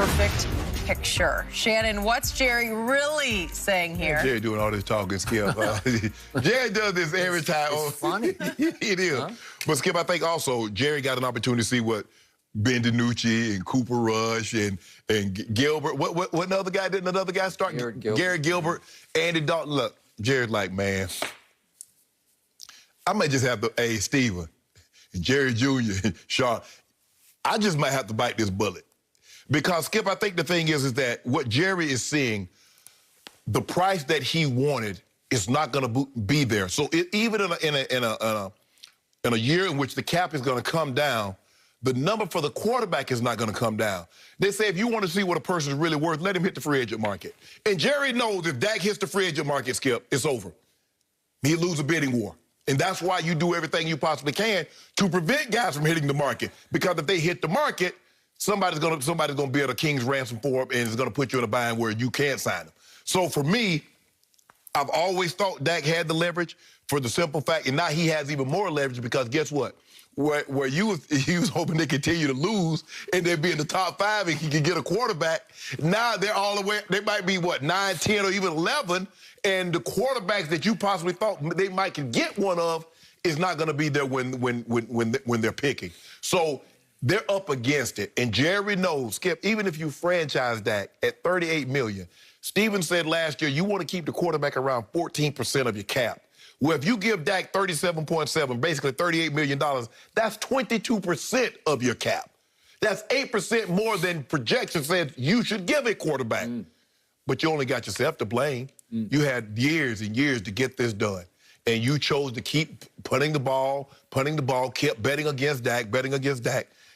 perfect picture. Shannon, what's Jerry really saying here? Jerry doing all this talking, Skip. Jerry does this every time. It's funny. It is. Huh? But, Skip, I think also Jerry got an opportunity to see what Ben DiNucci and Cooper Rush and Gilbert. What another guy didn't another guy start? Garrett Gilbert, Andy Dalton. Look, Jerry's like, man, I might just have to, hey, Steven, and Jerry Jr., and Sean, I just might have to bite this bullet. Because, Skip, I think the thing is that what Jerry is seeing, the price that he wanted is not going to be there. So even in a year in which the cap is going to come down, the number for the quarterback is not going to come down. They say if you want to see what a person is really worth, let him hit the free agent market. And Jerry knows if Dak hits the free agent market, Skip, it's over. He'll lose a bidding war. And that's why you do everything you possibly can to prevent guys from hitting the market. Because if they hit the market, somebody's gonna bid a king's ransom for him, and it's gonna put you in a bind where you can't sign him. So for me, I've always thought Dak had the leverage for the simple fact, and now he has even more leverage because guess what? Where he was hoping they continue to lose and they'd be in the top 5 and he could get a quarterback. Now they're all the way, they might be what, 9, 10, or even 11, and the quarterbacks that you possibly thought they might could get one of is not going to be there when they're picking. So they're up against it, and Jerry knows, Skip, even if you franchise Dak at $38 million, Steven said last year you want to keep the quarterback around 14% of your cap. Well, if you give Dak 37.7, basically $38 million, that's 22% of your cap. That's 8% more than projection said you should give a quarterback. But you only got yourself to blame. You had years and years to get this done. And you chose to keep punting the ball, kept betting against Dak.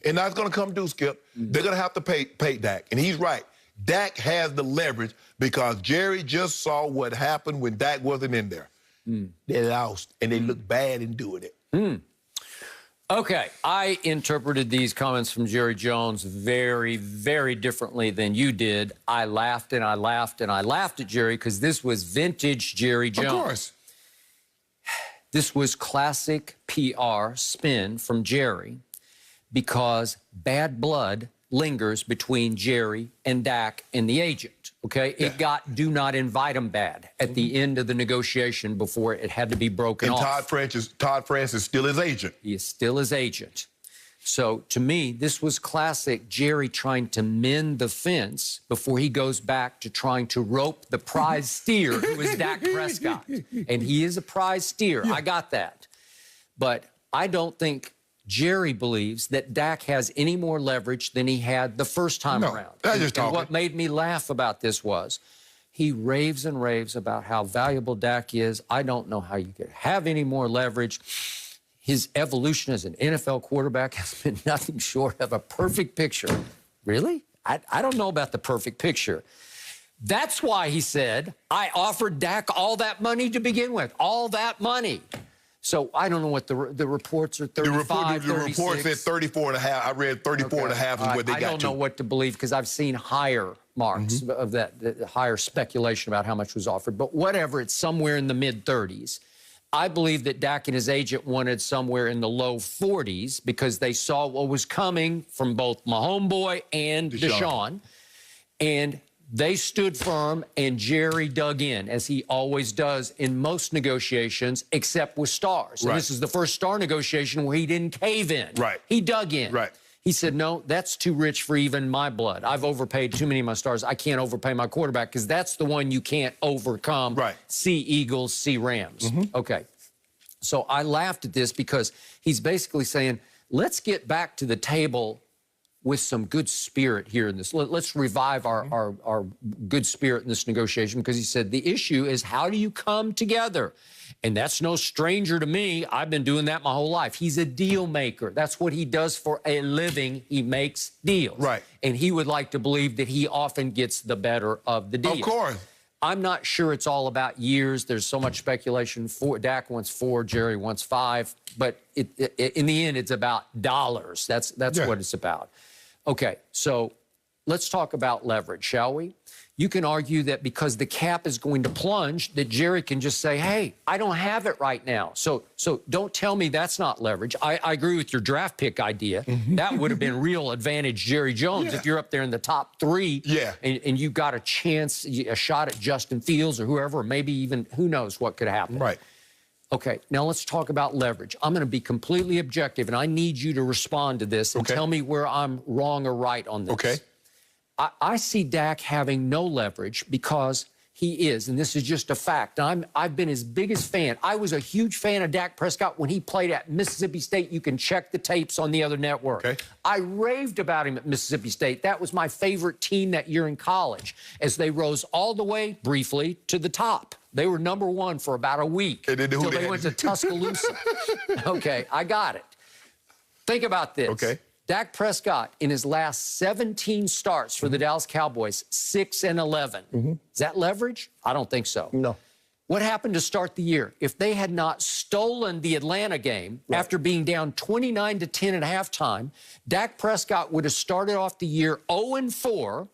And now it's going to come due, Skip. They're going to have to pay Dak. And he's right. Dak has the leverage because Jerry just saw what happened when Dak wasn't in there. They lost, and they look bad in doing it. Okay, I interpreted these comments from Jerry Jones very, very differently than you did. I laughed and I laughed and I laughed at Jerry because this was vintage Jerry Jones. Of course. This was classic PR spin from Jerry because bad blood lingers between Jerry and Dak and the agent. Okay, it got do not invite him bad at the end of the negotiation before it had to be broken off. And Todd France is still his agent. He is still his agent. So to me, this was classic Jerry trying to mend the fence before he goes back to trying to rope the prize steer, who is Dak Prescott. And he is a prize steer. I got that. But I don't think Jerry believes that Dak has any more leverage than he had the first time around. And what made me laugh about this was he raves and raves about how valuable Dak is. I don't know how you could have any more leverage. His evolution as an NFL quarterback has been nothing short of a perfect picture. Really? I don't know about the perfect picture. That's why he said, I offered Dak all that money to begin with, all that money. So I don't know what the reports are, 35, the report said 34.5. I read 34.5 is what they got to. I don't know what to believe because I've seen higher marks of that, higher speculation about how much was offered. But whatever, it's somewhere in the mid-30s. I believe that Dak and his agent wanted somewhere in the low 40s because they saw what was coming from both my homeboy and Deshaun. And they stood firm, and Jerry dug in, as he always does in most negotiations, except with stars. And this is the first star negotiation where he didn't cave in. He dug in. He said, no, that's too rich for even my blood. I've overpaid too many of my stars. I can't overpay my quarterback because that's the one you can't overcome. See Eagles, see Rams. Okay. So I laughed at this because he's basically saying, let's get back to the table with some good spirit here in this. Let's revive our good spirit in this negotiation because he said the issue is how do you come together? And that's no stranger to me. I've been doing that my whole life. He's a deal maker. That's what he does for a living. He makes deals. And he would like to believe that he often gets the better of the deal. Of course. I'm not sure it's all about years. There's so much speculation. Dak wants 4, Jerry wants 5. But in the end, it's about dollars. That's what it's about. Okay, so let's talk about leverage, shall we? You can argue that because the cap is going to plunge, that Jerry can just say, hey, I don't have it right now. So don't tell me that's not leverage. I agree with your draft pick idea. That would have been real advantage Jerry Jones if you're up there in the top 3 and you got a chance, a shot at Justin Fields or whoever, or maybe even who knows what could happen. Right. Okay, now let's talk about leverage. I'm going to be completely objective, and I need you to respond to this and tell me where I'm wrong or right on this. Okay. I see Dak having no leverage because he is, and this is just a fact. I've been his biggest fan. I was a huge fan of Dak Prescott when he played at Mississippi State. You can check the tapes on the other network. Okay. I raved about him at Mississippi State. That was my favorite team that year in college as they rose all the way, briefly, to the top. They were #1 for about a week until they went to Tuscaloosa. Okay, I got it. Think about this. Okay. Dak Prescott, in his last 17 starts for the Dallas Cowboys, 6-11. Is that leverage? I don't think so. No. What happened to start the year? If they had not stolen the Atlanta game after being down 29-10 at halftime, Dak Prescott would have started off the year 0-4,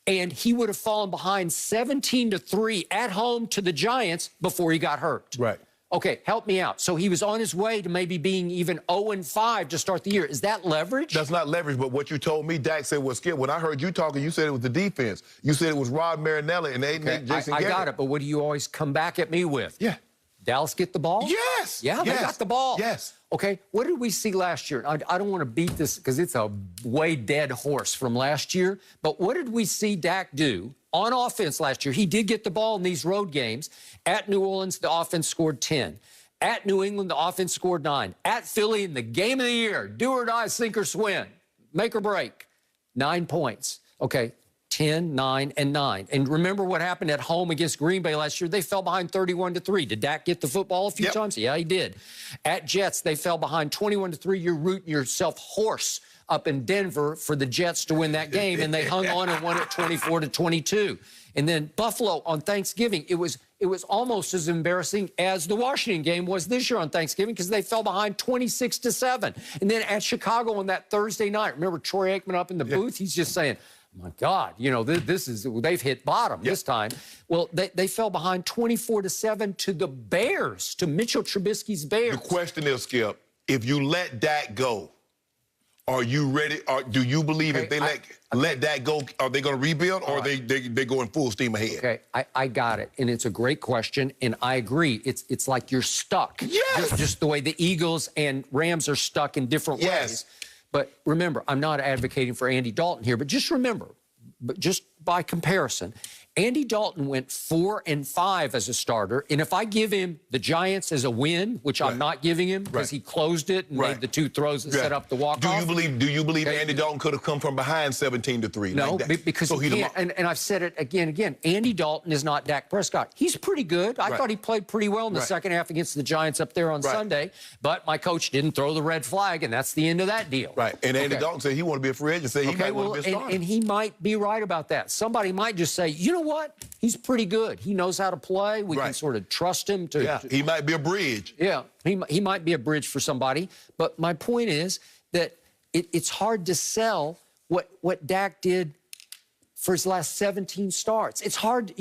and he would have fallen behind 17-3 at home to the Giants before he got hurt. Right. Okay, help me out. So he was on his way to maybe being even 0-5 to start the year. Is that leverage? That's not leverage, but what you told me, Dak said was Skip. When I heard you talking, you said it was the defense. You said it was Rod Marinelli and Jason I Garrett. got it, but what do you always come back at me with? Yeah. Dallas get the ball? Yes. Yeah, they got the ball. Yes. Okay, what did we see last year? I don't want to beat this because it's a way dead horse from last year, but what did we see Dak do on offense last year? He did get the ball in these road games. At New Orleans, the offense scored 10. At New England, the offense scored 9. At Philly, in the game of the year, do or die, sink or swim, make or break, 9 points. Okay, 10, 9, and 9. And remember what happened at home against Green Bay last year? They fell behind 31-3. Did Dak get the football a few times? Yeah, he did. At Jets, they fell behind 21-3. You're rooting yourself hoarse up in Denver for the Jets to win that game, and they hung on and won it 24-22. And then Buffalo on Thanksgiving, it was almost as embarrassing as the Washington game was this year on Thanksgiving because they fell behind 26-7. And then at Chicago on that Thursday night, remember Troy Aikman up in the booth? He's just saying, my God, you know, they've hit bottom this time. Well, they fell behind 24-7 to the Bears, to Mitchell Trubisky's Bears. The question is, Skip, if you let Dak go, are you ready? Or do you believe if they let Dak go, are they going to rebuild, or they going full steam ahead? Okay, I got it, and it's a great question, and I agree. It's like you're stuck. Yes. Just the way the Eagles and Rams are stuck in different ways. But remember, I'm not advocating for Andy Dalton here, but just remember, just by comparison, Andy Dalton went 4-5 as a starter, and if I give him the Giants as a win, which I'm not giving him because he closed it and made the 2 throws that set up the walk-off. Do you believe Andy Dalton could have come from behind 17-3? No, like that? because he can't. And I've said it again. Andy Dalton is not Dak Prescott. He's pretty good. I thought he played pretty well in the second half against the Giants up there on Sunday, but my coach didn't throw the red flag, and that's the end of that deal. Right, and Andy Dalton said he wanted to be a free agent, said he might want to be a starter. And he might be right about that. Somebody might just say, you know what? He's pretty good. He knows how to play. We can sort of trust him to. He might be a bridge. Yeah, he might be a bridge for somebody. But my point is that it's hard to sell what Dak did for his last 17 starts. It's hard.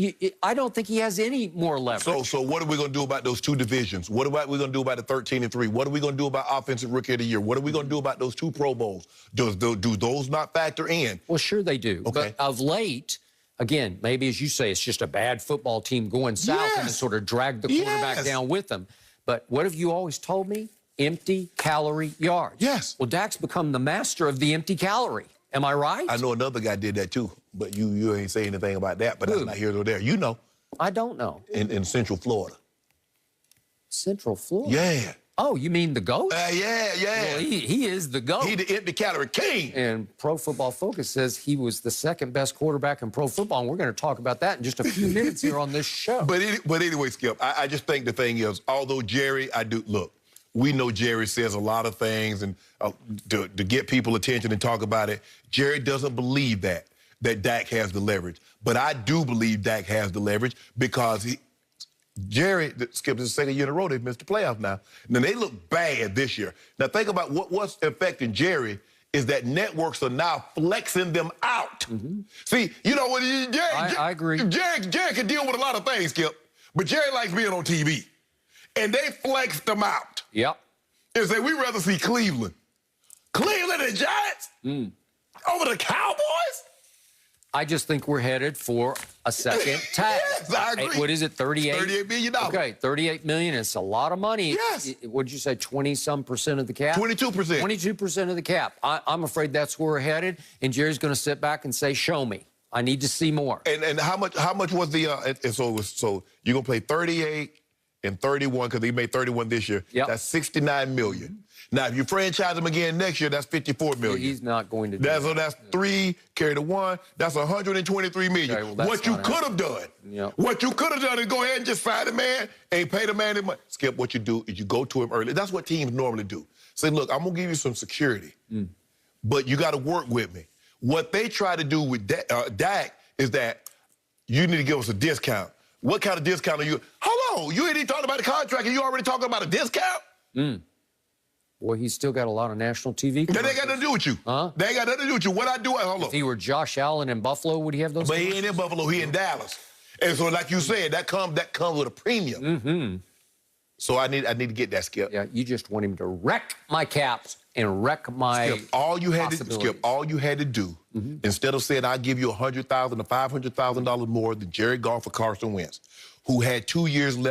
I don't think he has any more leverage. So what are we going to do about those 2 divisions? What are we going to do about the 13-3? What are we going to do about Offensive Rookie of the Year? What are we going to do about those 2 Pro Bowls? Do those not factor in? Well, sure they do. Okay. But of late, again, maybe as you say, it's just a bad football team going south and it sort of dragged the quarterback down with them. But what have you always told me? Empty calorie yards. Yes. Well, Dak's become the master of the empty calorie. Am I right? I know another guy did that too, but you ain't saying anything about that. But that's not here or there. You know. I don't know. In Central Florida. Central Florida? Yeah. Oh, you mean the GOAT? Yeah. Well, he is the GOAT. He the empty calorie king. And Pro Football Focus says he was the 2nd best quarterback in pro football, and we're going to talk about that in just a few minutes here on this show. But anyway, Skip, I just think the thing is, although Jerry, look, we know Jerry says a lot of things and to get people attention and talk about it. Jerry doesn't believe that Dak has the leverage. But I do believe Dak has the leverage because Jerry, Skip, this is the 2nd year in a row they've missed the playoffs now. Now, they look bad this year. Now, think about what's affecting Jerry is that networks are now flexing them out. See, you know what? I agree. Jerry can deal with a lot of things, Skip, but Jerry likes being on TV. And they flexed them out. Yep. And say, we'd rather see Cleveland. Cleveland and Giants over the Cowboys? I just think we're headed for a second tag. Yes, I agree. What is it, 38? $38 million. Okay, $38 million. It's a lot of money. Yes. What'd you say, 20-some% of the cap? 22%. 22% of the cap. I'm afraid that's where we're headed, and Jerry's going to sit back and say, show me. I need to see more. And how much was the so you're going to play 38 and 31 because he made 31 this year. Yep. That's $69 million. Now, if you franchise him again next year, that's $54 million. He's not going to do that. So that's 3, carry the 1. That's $123 million. Okay, well, what you could have done, what you could have done is go ahead and just sign the man and pay the man the money. Skip, what you do is you go to him early. That's what teams normally do. Say, look, I'm going to give you some security, but you got to work with me. What they try to do with Dak is that you need to give us a discount. What kind of discount are you? Hold on, you ain't even talking about the contract and you already talking about a discount? Boy, he's still got a lot of national TV. That ain't got nothing to do with you. Huh? They ain't got nothing to do with you. What I do, hold on. If he were Josh Allen in Buffalo, would he have those? But he ain't in Buffalo, he in Dallas. And so like you said, that comes with a premium. So I need to get that, Skip. Yeah, you just want him to wreck my caps and wreck my Skip, all you had to do, instead of saying I'll give you $100,000 to $500,000 more than Jared Goff or Carson Wentz, who had 2 years left